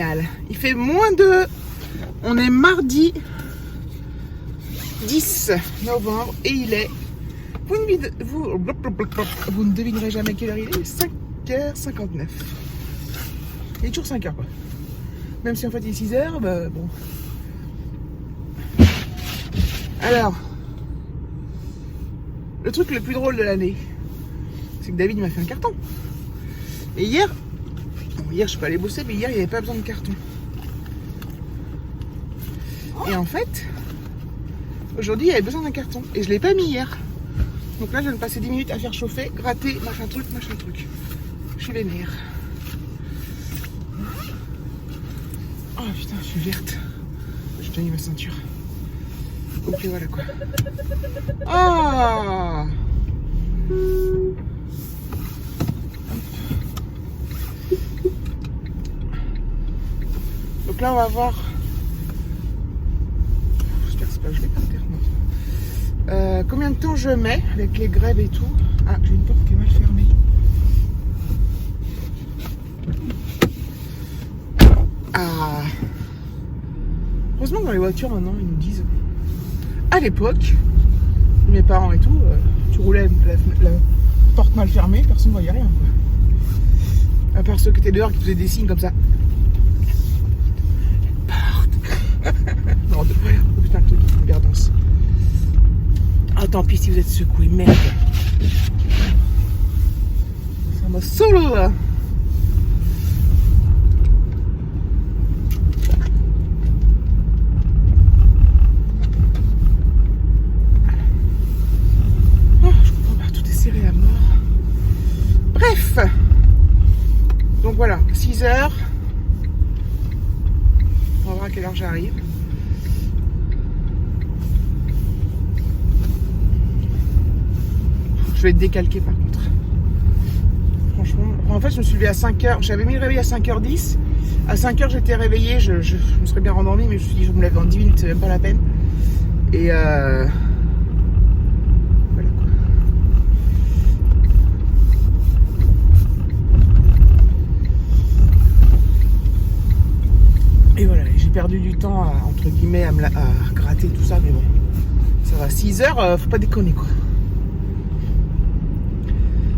génial. Il fait -2. On est mardi 10 novembre et il est... Vous ne devinerez jamais quelle heure il est. 5h59. Il est toujours 5h quoi. Même si en fait il est 6h, bah bon. Alors, le truc le plus drôle de l'année, c'est que David m'a fait un carton. Et hier, je suis pas allée bosser, mais hier il n'y avait pas besoin de carton. Et en fait, aujourd'hui il y avait besoin d'un carton. Et je l'ai pas mis hier. Donc là je viens de passer 10 minutes à faire chauffer, gratter, machin truc. Je suis vénère. Oh putain, je suis verte. Je tenais ma ceinture. Ok, voilà quoi. Ah! Donc là, on va voir. J'espère que c'est pas gelé par terre, non. Combien de temps je mets avec les grèves et tout. Ah, j'ai une porte qui est mal fermée. Ah! Heureusement que dans les voitures maintenant, ils nous disent. À l'époque, mes parents et tout, tu roulais la porte mal fermée, personne ne voyait rien quoi. À part ceux qui étaient dehors qui faisaient des signes comme ça. Porte. Non, oh putain, le truc qui me gardance. Ah, tant pis si vous êtes secoués, merde. Ça me saoule là. Bref, donc voilà, 6h. On va voir à quelle heure j'arrive. Je vais être décalqué par contre. Franchement, en fait, je me suis levée à 5h. J'avais mis le réveil à 5h10. À 5h, j'étais réveillée. Je me serais bien rendormie, mais je me suis dit, je me lève dans 10 minutes, c'est même pas la peine. Et et voilà, j'ai perdu du temps à, entre guillemets à gratter tout ça, mais bon, ça va. 6h, faut pas déconner quoi.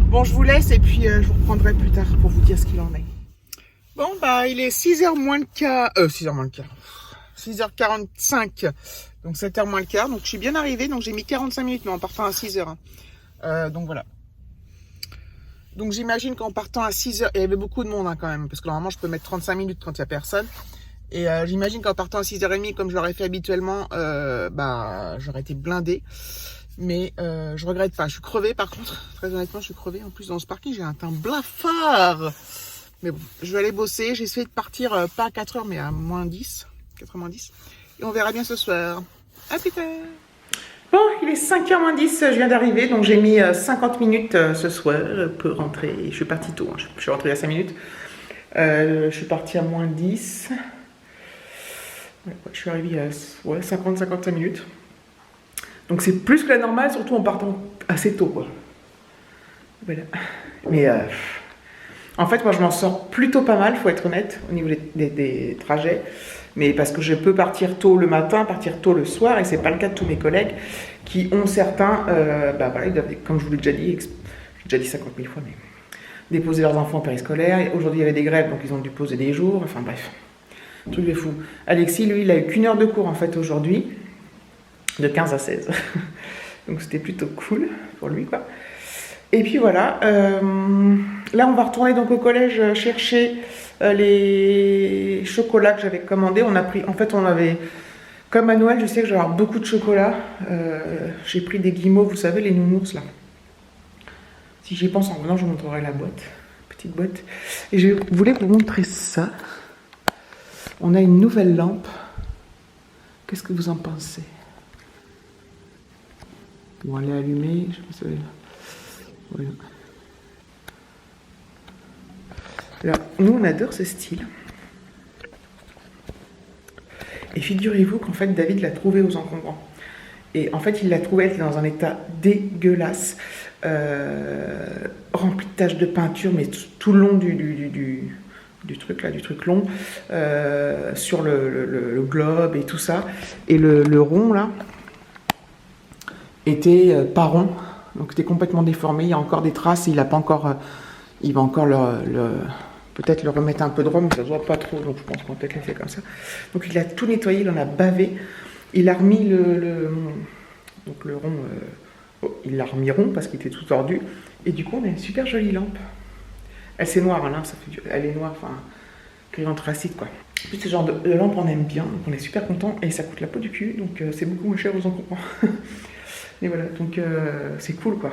Bon, je vous laisse et puis je vous reprendrai plus tard pour vous dire ce qu'il en est. Bon, bah il est 6h moins le quart, 6h moins le quart, 6h45, donc 7h moins le quart, donc je suis bien arrivée, donc j'ai mis 45 minutes, mais en partant à 6h. Donc voilà. Donc j'imagine qu'en partant à 6h, il y avait beaucoup de monde hein, quand même, parce que normalement je peux mettre 35 minutes quand il n'y a personne. Et j'imagine qu'en partant à 6h30, comme je l'aurais fait habituellement, bah j'aurais été blindée. Mais je regrette pas. Je suis crevée par contre. Très honnêtement, je suis crevée. En plus, dans ce parking, j'ai un teint blafard. Mais bon, je vais aller bosser. J'ai essayé de partir pas à 4h, mais à -10. 4h-10. Et on verra bien ce soir. À plus tard. Bon, il est 5h-10. Je viens d'arriver. Donc j'ai mis 50 minutes ce soir pour rentrer. Je suis partie tôt. Hein. Je suis rentrée à 5 minutes. Je suis partie à -10. Ouais, je suis arrivée à 50-55 minutes. Donc c'est plus que la normale, surtout en partant assez tôt, quoi. Voilà. Mais en fait, moi je m'en sors plutôt pas mal, faut être honnête, au niveau des trajets. Mais parce que je peux partir tôt le matin, partir tôt le soir, et c'est pas le cas de tous mes collègues qui ont certains, bah voilà, ils doivent, comme je vous l'ai déjà dit, j'ai déjà dit 50 000 fois, mais déposer leurs enfants en périscolaire. Aujourd'hui il y avait des grèves, donc ils ont dû poser des jours, enfin bref. Truc de fou. Alexis, lui, il a eu qu'une heure de cours en fait aujourd'hui, de 15 à 16. Donc c'était plutôt cool pour lui, quoi. Et puis voilà. Là, on va retourner donc au collège chercher les chocolats que j'avais commandés. On a pris, en fait, on avait, comme à Noël, je sais que je vais avoir beaucoup de chocolat. J'ai pris des guimauves, vous savez, les nounours là. Si j'y pense en venant, je vous montrerai la boîte, petite boîte. Et je voulais vous montrer ça. On a une nouvelle lampe. Qu'est-ce que vous en pensez? Bon, elle est allumée. Je sais pas si elle est là. Voilà. Alors, nous, on adore ce style. Et figurez-vous qu'en fait, David l'a trouvé aux encombrants. Et en fait, il l'a trouvé dans un état dégueulasse, rempli de taches de peinture, mais tout le long du truc long, sur le globe et tout ça. Et le rond là était pas rond, donc était complètement déformé. Il y a encore des traces, il a pas encore, il va encore peut-être le remettre un peu droit, mais ça se voit pas trop, donc je pense qu'on va peut-être le faire comme ça. Donc il a tout nettoyé, il en a bavé, il a remis donc le rond, il l'a remis rond parce qu'il était tout tordu, et du coup on a une super jolie lampe. Elle c'est noire, hein, elle est noire, enfin gris anthracite quoi. En plus ce genre de lampe on aime bien, donc on est super content, et ça coûte la peau du cul, donc c'est beaucoup moins cher aux encombrants. Et voilà, donc c'est cool quoi.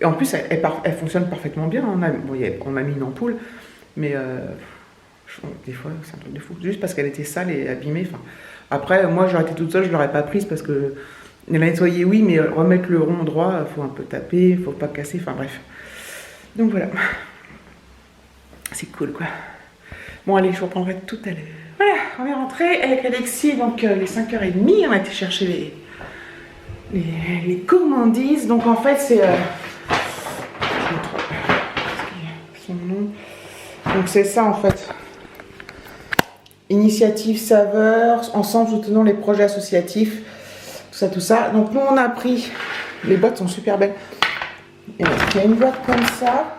Et en plus elle fonctionne parfaitement bien, on a mis une ampoule, mais des fois c'est un truc de fou, juste parce qu'elle était sale et abîmée. Enfin, après moi j'aurais été toute seule, je l'aurais pas prise parce que la nettoyer oui, mais remettre le rond droit, il faut un peu taper, il faut pas casser, enfin bref. Donc voilà, c'est cool quoi. Bon allez, je vous reprendrai tout à l'heure. Voilà, on est rentré avec Alexis, donc les 5h30, on a été chercher les gourmandises. Donc en fait c'est son nom. Donc c'est ça en fait. Initiative saveur, ensemble soutenons les projets associatifs, tout ça. Donc nous on a pris, les boîtes sont super belles. Et il y a une boîte comme ça,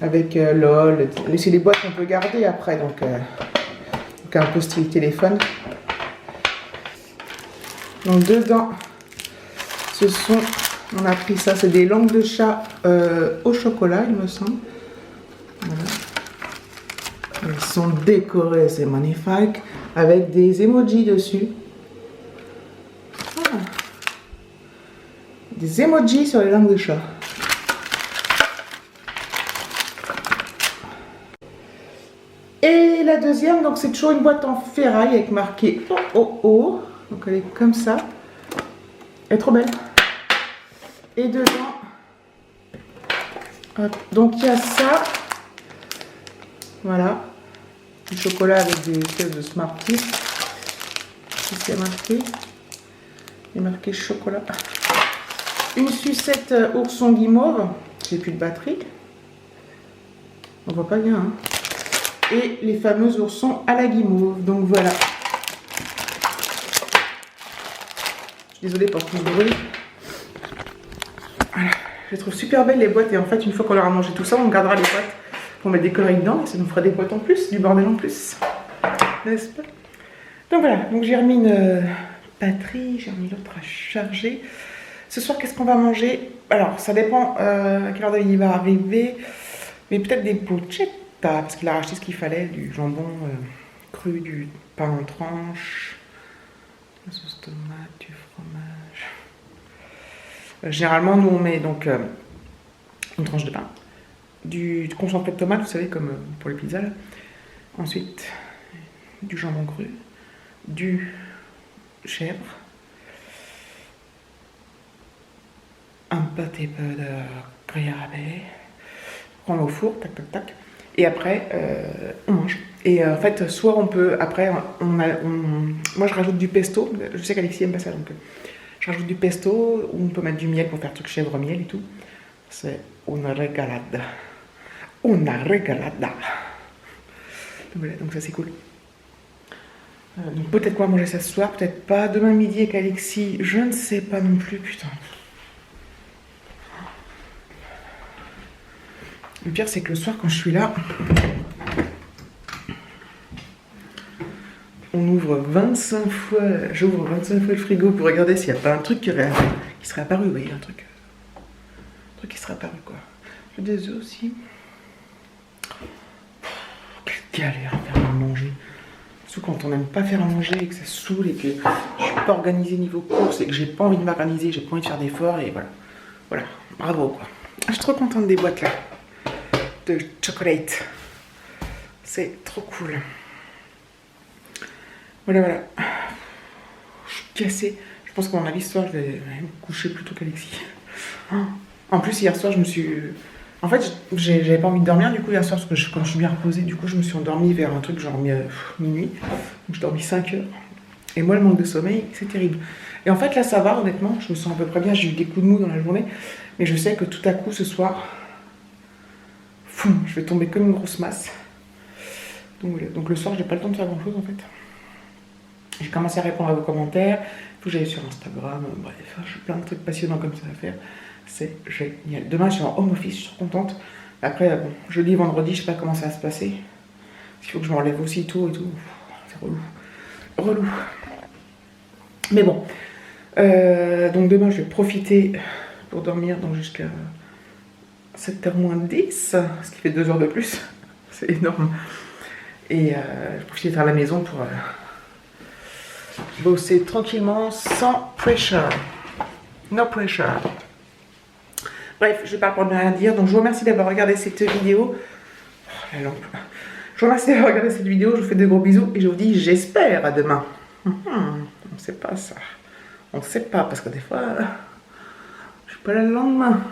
avec LOL, c'est les boîtes qu'on peut garder après, donc un peu style téléphone. Donc dedans, on a pris ça, c'est des langues de chat au chocolat, il me semble. Voilà. Elles sont décorées, c'est magnifique, avec des emojis dessus. Ah. Des emojis sur les langues de chat. Et la deuxième, donc c'est toujours une boîte en ferraille avec marqué OOO. Donc elle est comme ça. Elle est trop belle. Et dedans, hop, donc il y a ça. Voilà. Du chocolat avec des espèces de Smarties. Qu'est-ce qu'il y a marqué? Il y a marqué chocolat. Une sucette ourson guimauve. J'ai plus de batterie. On voit pas bien, hein. Et les fameux oursons à la guimauve. Donc voilà. Je suis désolée pour tout ce bruit. Voilà. Je les trouve super belles les boîtes. Et en fait, une fois qu'on leur a mangé tout ça, on gardera les boîtes pour mettre des conneries dedans. Et ça nous fera des boîtes en plus, du bordel en plus. N'est-ce pas? Donc voilà. Donc j'ai remis une batterie. J'ai remis l'autre à charger. Ce soir, qu'est-ce qu'on va manger? Alors, ça dépend à quelle heure il va arriver. Mais peut-être des bruschettas. Parce qu'il a racheté ce qu'il fallait, du jambon cru, du pain en tranches, la sauce tomate, du fromage. Généralement, nous on met donc une tranche de pain, du concentré de tomate, vous savez, comme pour les pizzas là. Ensuite, du jambon cru, du chèvre, un pâté de gruyère râpé, on met au four, tac tac tac. Et après, on mange. Et en fait, soit on peut, après, moi je rajoute du pesto. Je sais qu'Alexis aime pas ça, donc je rajoute du pesto. Ou on peut mettre du miel pour faire truc chèvre-miel et tout. C'est una regalada. Una regalada. Voilà, donc ça c'est cool. Donc peut-être quoi manger ça ce soir, peut-être pas. Demain midi avec Alexis, je ne sais pas non plus, putain. Le pire, c'est que le soir, quand je suis là, on ouvre 25 fois, j'ouvre 25 fois le frigo pour regarder s'il n'y a pas un truc qui serait apparu. Oui, un truc qui serait apparu, quoi. J'ai des œufs aussi. Quelle galère à faire à manger. Surtout quand on n'aime pas faire à manger et que ça saoule et que je suis pas organisée niveau course et que j'ai pas envie de m'organiser, j'ai pas envie de faire d'efforts et voilà. Voilà, bravo, quoi. Je suis trop contente des boîtes, là. De chocolate. C'est trop cool. Voilà. Je suis cassée. Je pense qu'à mon avis, ce soir, je vais me coucher plus tôt qu'Alexis. En plus, hier soir, je me suis... En fait, j'avais pas envie de dormir, du coup, hier soir, parce que quand je suis bien reposée, du coup, je me suis endormie vers un truc genre minuit. Donc, j'ai dormi 5 heures. Et moi, le manque de sommeil, c'est terrible. Et en fait, là, ça va, honnêtement. Je me sens à peu près bien. J'ai eu des coups de mou dans la journée. Mais je sais que tout à coup, ce soir... je vais tomber comme une grosse masse. Donc voilà. Donc le soir, j'ai pas le temps de faire grand chose en fait. J'ai commencé à répondre à vos commentaires. Il faut que j'aille sur Instagram. Bref, j'ai plein de trucs passionnants comme ça à faire. C'est génial. Demain, je suis en home office, je suis contente. Après, bon, jeudi, vendredi, je sais pas comment ça va se passer. Il faut que je me relève aussi tôt et tout. C'est relou. Relou. Mais bon. Donc demain, je vais profiter pour dormir donc jusqu'à 7h moins 10, ce qui fait 2 heures de plus. C'est énorme. Et je vais profiter de faire la maison pour bosser tranquillement, sans pressure. No pressure. Bref, je ne vais pas prendre rien à dire. Donc je vous remercie d'avoir regardé cette vidéo. Oh, la lampe. Je vous remercie d'avoir regardé cette vidéo. Je vous fais de gros bisous et je vous dis j'espère à demain. On ne sait pas ça. On ne sait pas parce que des fois, je suis pas là le lendemain.